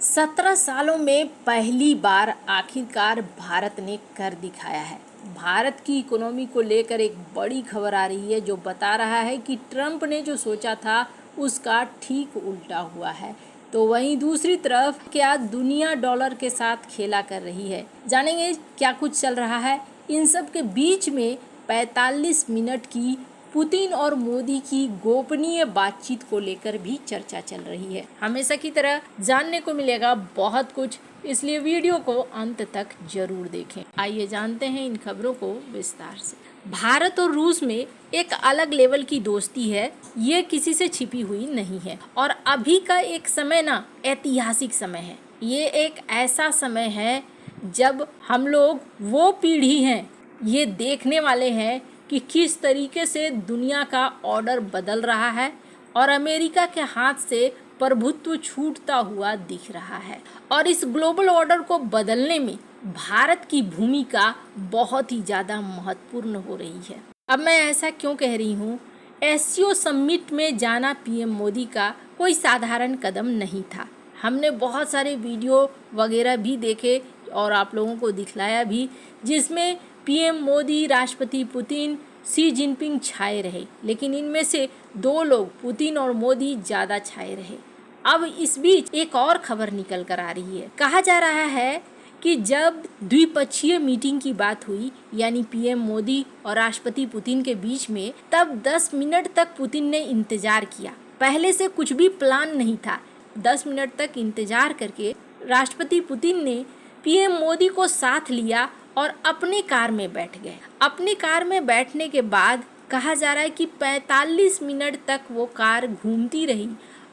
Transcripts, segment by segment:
17 सालों में पहली बार आखिरकार भारत ने कर दिखाया है। भारत की इकोनॉमी को लेकर एक बड़ी खबर आ रही है जो बता रहा है कि ट्रंप ने जो सोचा था उसका ठीक उल्टा हुआ है। तो वहीं दूसरी तरफ क्या दुनिया डॉलर के साथ खेला कर रही है, जानेंगे क्या कुछ चल रहा है। इन सब के बीच में 45 मिनट की पुतिन और मोदी की गोपनीय बातचीत को लेकर भी चर्चा चल रही है। हमेशा की तरह जानने को मिलेगा बहुत कुछ, इसलिए वीडियो को अंत तक जरूर देखें। आइए जानते हैं इन खबरों को विस्तार से। भारत और रूस में एक अलग लेवल की दोस्ती है, ये किसी से छिपी हुई नहीं है। और अभी का एक समय ना ऐतिहासिक समय है। ये एक ऐसा समय है जब हम लोग वो पीढ़ी हैं, ये देखने वाले हैं कि किस तरीके से दुनिया का ऑर्डर बदल रहा है और अमेरिका के हाथ से प्रभुत्व छूटता हुआ दिख रहा है। और इस ग्लोबल ऑर्डर को बदलने में भारत की भूमिका बहुत ही ज़्यादा महत्वपूर्ण हो रही है। अब मैं ऐसा क्यों कह रही हूँ? एससीओ समिट में जाना पीएम मोदी का कोई साधारण कदम नहीं था। हमने बहुत सारे वीडियो वगैरह भी देखे और आप लोगों को दिखलाया भी, जिसमें पीएम मोदी, राष्ट्रपति पुतिन, शी जिनपिंग छाए रहे, लेकिन इनमें से दो लोग, पुतिन और मोदी, ज़्यादा छाए रहे। अब इस बीच एक और खबर निकल कर आ रही है। कहा जा रहा है कि जब द्विपक्षीय मीटिंग की बात हुई, यानी पीएम मोदी और राष्ट्रपति पुतिन के बीच में, तब 10 मिनट तक पुतिन ने इंतजार किया। पहले से कुछ भी प्लान नहीं था। 10 मिनट तक इंतजार करके राष्ट्रपति पुतिन ने पीएम मोदी को साथ लिया और अपनी कार में बैठ गए। अपनी कार में बैठने के बाद कहा जा रहा है कि 45 मिनट तक वो कार घूमती रही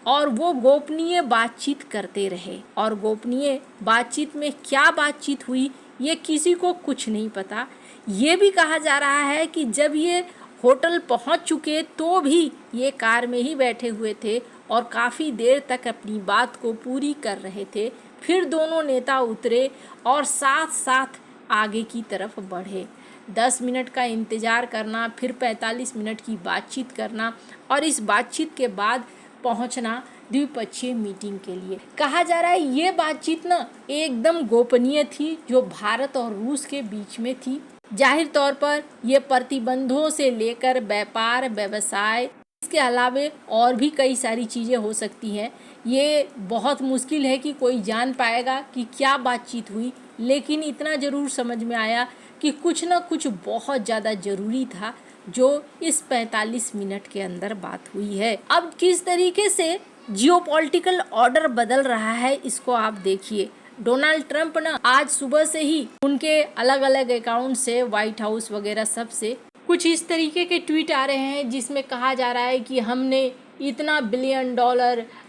और वो गोपनीय बातचीत करते रहे। और गोपनीय बातचीत में क्या बातचीत हुई ये किसी को कुछ नहीं पता। ये भी कहा जा रहा है कि जब ये होटल पहुंच चुके तो भी ये कार में ही बैठे हुए थे और काफ़ी देर तक अपनी बात को पूरी कर रहे थे। फिर दोनों नेता उतरे और साथ साथ आगे की तरफ बढ़े। 10 मिनट का इंतज़ार करना, फिर 45 मिनट की बातचीत करना और इस बातचीत के बाद पहुंचना द्विपक्षीय मीटिंग के लिए। कहा जा रहा है ये बातचीत ना एकदम गोपनीय थी, जो भारत और रूस के बीच में थी। जाहिर तौर पर ये प्रतिबंधों से लेकर व्यापार, व्यवसाय, इसके अलावे और भी कई सारी चीज़ें हो सकती हैं। ये बहुत मुश्किल है कि कोई जान पाएगा कि क्या बातचीत हुई, लेकिन इतना ज़रूर समझ में आया कि कुछ ना कुछ बहुत ज़्यादा ज़रूरी था जो इस 45 मिनट के अंदर बात हुई है। अब किस तरीके से जियोपॉलिटिकल ऑर्डर बदल रहा है इसको आप देखिए। डोनाल्ड ट्रंप ना आज सुबह से ही उनके अलग अलग अकाउंट से, व्हाइट हाउस वगैरह सब से कुछ इस तरीके के ट्वीट आ रहे हैं जिसमें कहा जा रहा है कि हमने इतना $बिलियन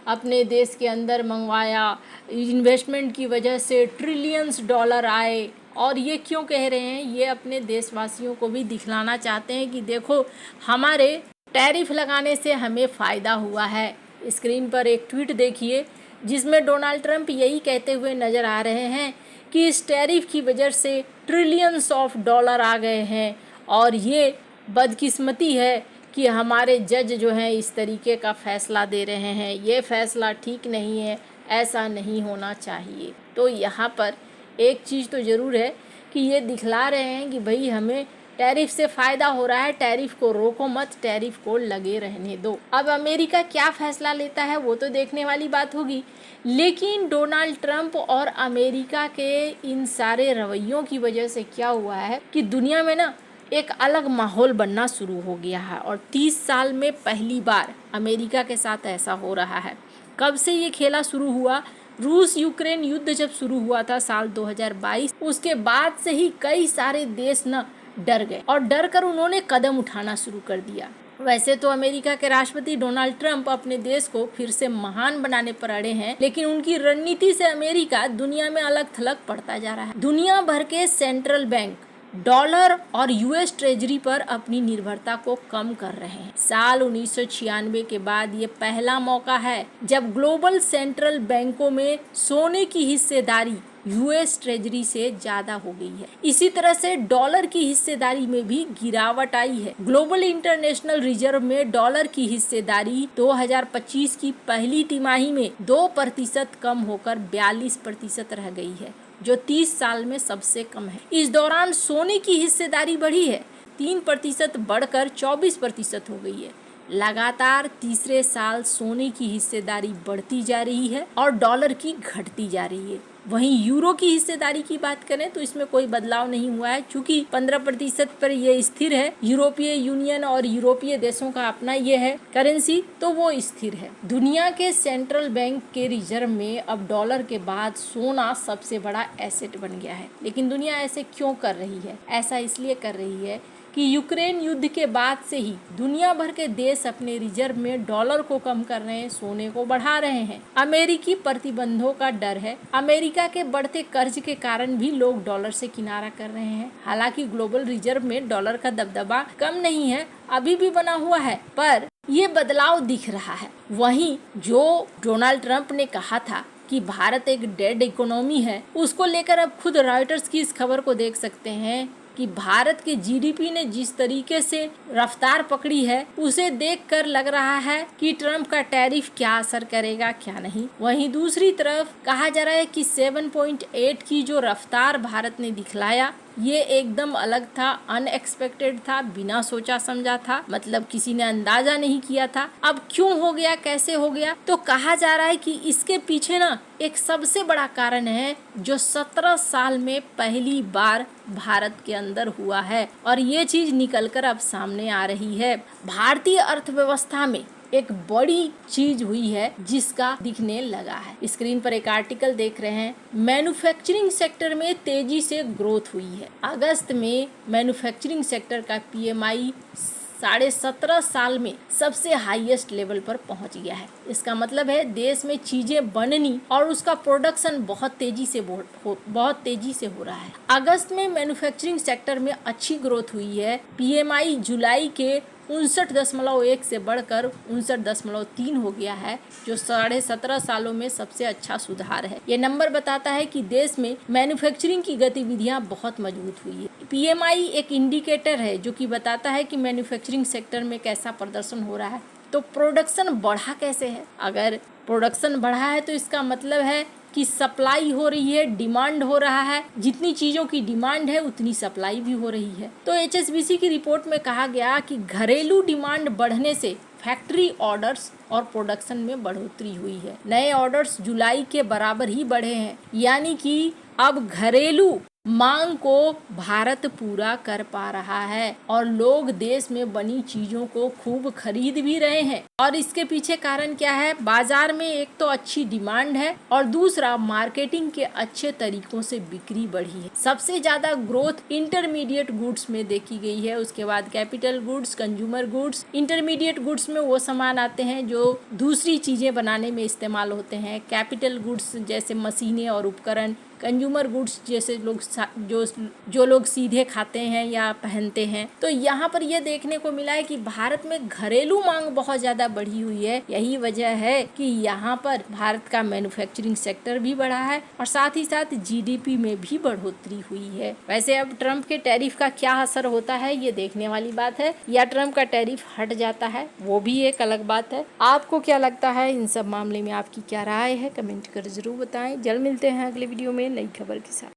अपने देश के अंदर मंगवाया, इन्वेस्टमेंट की वजह से ट्रिलियंस डॉलर आए। और ये क्यों कह रहे हैं? ये अपने देशवासियों को भी दिखलाना चाहते हैं कि देखो हमारे टैरिफ लगाने से हमें फ़ायदा हुआ है। स्क्रीन पर एक ट्वीट देखिए जिसमें डोनाल्ड ट्रंप यही कहते हुए नज़र आ रहे हैं कि इस टैरिफ की वजह से ट्रिलियंस ऑफ डॉलर आ गए हैं और ये बदकिस्मती है कि हमारे जज जो हैं इस तरीके का फ़ैसला दे रहे हैं। ये फ़ैसला ठीक नहीं है, ऐसा नहीं होना चाहिए। तो यहाँ पर एक चीज़ तो ज़रूर है कि ये दिखला रहे हैं कि भाई हमें टैरिफ से फ़ायदा हो रहा है, टैरिफ को रोको मत, टैरिफ को लगे रहने दो। अब अमेरिका क्या फ़ैसला लेता है वो तो देखने वाली बात होगी, लेकिन डोनाल्ड ट्रंप और अमेरिका के इन सारे रवैयों की वजह से क्या हुआ है कि दुनिया में ना एक अलग माहौल बनना शुरू हो गया है। और 30 साल में पहली बार अमेरिका के साथ ऐसा हो रहा है। कब से ये खेला शुरू हुआ? रूस यूक्रेन युद्ध जब शुरू हुआ था साल 2022, उसके बाद से ही कई सारे देश न डर गए और डर कर उन्होंने कदम उठाना शुरू कर दिया। वैसे तो अमेरिका के राष्ट्रपति डोनाल्ड ट्रंप अपने देश को फिर से महान बनाने पर अड़े हैं, लेकिन उनकी रणनीति से अमेरिका दुनिया में अलग थलग पड़ता जा रहा है। दुनिया भर के सेंट्रल बैंक डॉलर और यूएस ट्रेजरी पर अपनी निर्भरता को कम कर रहे हैं। साल 1996 के बाद ये पहला मौका है जब ग्लोबल सेंट्रल बैंकों में सोने की हिस्सेदारी यूएस ट्रेजरी से ज्यादा हो गई है। इसी तरह से डॉलर की हिस्सेदारी में भी गिरावट आई है। ग्लोबल इंटरनेशनल रिजर्व में डॉलर की हिस्सेदारी 2025 की पहली तिमाही में 2% कम होकर 42% रह गई है, जो 30 साल में सबसे कम है। इस दौरान सोने की हिस्सेदारी बढ़ी है, 3% बढ़कर 24% हो गई है। लगातार तीसरे साल सोने की हिस्सेदारी बढ़ती जा रही है और डॉलर की घटती जा रही है। वहीं यूरो की हिस्सेदारी की बात करें तो इसमें कोई बदलाव नहीं हुआ है, क्योंकि 15% पर यह स्थिर है। यूरोपीय यूनियन और यूरोपीय देशों का अपना ये है करेंसी, तो वो स्थिर है। दुनिया के सेंट्रल बैंक के रिजर्व में अब डॉलर के बाद सोना सबसे बड़ा एसेट बन गया है। लेकिन दुनिया ऐसे क्यों कर रही है? ऐसा इसलिए कर रही है कि यूक्रेन युद्ध के बाद से ही दुनिया भर के देश अपने रिजर्व में डॉलर को कम कर रहे हैं, सोने को बढ़ा रहे हैं। अमेरिकी प्रतिबंधों का डर है। अमेरिका के बढ़ते कर्ज के कारण भी लोग डॉलर से किनारा कर रहे हैं। हालांकि ग्लोबल रिजर्व में डॉलर का दबदबा कम नहीं है, अभी भी बना हुआ है, पर ये बदलाव दिख रहा है। वहीं जो डोनाल्ड ट्रंप ने कहा था कि भारत एक डेड इकोनॉमी है, उसको लेकर अब खुद रॉयटर्स की इस खबर को देख सकते हैं कि भारत के जीडीपी ने जिस तरीके से रफ्तार पकड़ी है, उसे देखकर लग रहा है कि ट्रंप का टैरिफ क्या असर करेगा क्या नहीं। वहीं दूसरी तरफ कहा जा रहा है कि 7.8 की जो रफ्तार भारत ने दिखलाया, ये एकदम अलग था, अनएक्सपेक्टेड था, बिना सोचा समझा था, मतलब किसी ने अंदाजा नहीं किया था। अब क्यों हो गया, कैसे हो गया? तो कहा जा रहा है कि इसके पीछे ना एक सबसे बड़ा कारण है जो 17 साल में पहली बार भारत के अंदर हुआ है, और ये चीज निकलकर अब सामने आ रही है। भारतीय अर्थव्यवस्था में एक बड़ी चीज हुई है जिसका दिखने लगा है। स्क्रीन पर एक आर्टिकल देख रहे हैं। मैन्युफैक्चरिंग सेक्टर में तेजी से ग्रोथ हुई है। अगस्त में मैन्युफैक्चरिंग सेक्टर का पीएमआई 17.5 साल में सबसे हाईएस्ट लेवल पर पहुंच गया है। इसका मतलब है देश में चीजें बननी और उसका प्रोडक्शन बहुत तेजी से हो रहा है। अगस्त में मैन्युफैक्चरिंग सेक्टर में अच्छी ग्रोथ हुई है। पीएमआई जुलाई के 59.1 से बढ़कर 59.3 हो गया है, जो 17.5 सालों में सबसे अच्छा सुधार है। ये नंबर बताता है कि देश में मैन्युफैक्चरिंग की गतिविधियां बहुत मजबूत हुई है। पीएमआई एक इंडिकेटर है जो कि बताता है कि मैन्युफैक्चरिंग सेक्टर में कैसा प्रदर्शन हो रहा है। तो प्रोडक्शन बढ़ा कैसे है? अगर प्रोडक्शन बढ़ा है तो इसका मतलब है कि सप्लाई हो रही है, डिमांड हो रहा है। जितनी चीजों की डिमांड है उतनी सप्लाई भी हो रही है। तो एचएसबीसी की रिपोर्ट में कहा गया कि घरेलू डिमांड बढ़ने से फैक्ट्री ऑर्डर्स और प्रोडक्शन में बढ़ोतरी हुई है। नए ऑर्डर्स जुलाई के बराबर ही बढ़े हैं, यानी कि अब घरेलू मांग को भारत पूरा कर पा रहा है और लोग देश में बनी चीजों को खूब खरीद भी रहे हैं। और इसके पीछे कारण क्या है? बाजार में एक तो अच्छी डिमांड है और दूसरा मार्केटिंग के अच्छे तरीकों से बिक्री बढ़ी है। सबसे ज्यादा ग्रोथ इंटरमीडिएट गुड्स में देखी गई है। उसके बाद capital goods, consumer goods. Intermediate goods में वो सामान आते हैं जो दूसरी चीजें बनाने में इस्तेमाल होते हैं। कैपिटल गुड्स जैसे मशीनें और उपकरण। कंज्यूमर गुड्स जैसे जो लोग सीधे खाते हैं या पहनते हैं। तो यहाँ पर यह देखने को मिला है कि भारत में घरेलू मांग बहुत ज्यादा बढ़ी हुई है। यही वजह है कि यहाँ पर भारत का मैन्युफैक्चरिंग सेक्टर भी बढ़ा है और साथ ही साथ जीडीपी में भी बढ़ोतरी हुई है। वैसे अब ट्रंप के टैरिफ का क्या असर होता है ये देखने वाली बात है, या ट्रंप का टैरिफ हट जाता है वो भी एक अलग बात है। आपको क्या लगता है? इन सब मामले में आपकी क्या राय है? कमेंट कर जरूर बताएं। जल्द मिलते हैं अगले वीडियो में नई खबर के साथ।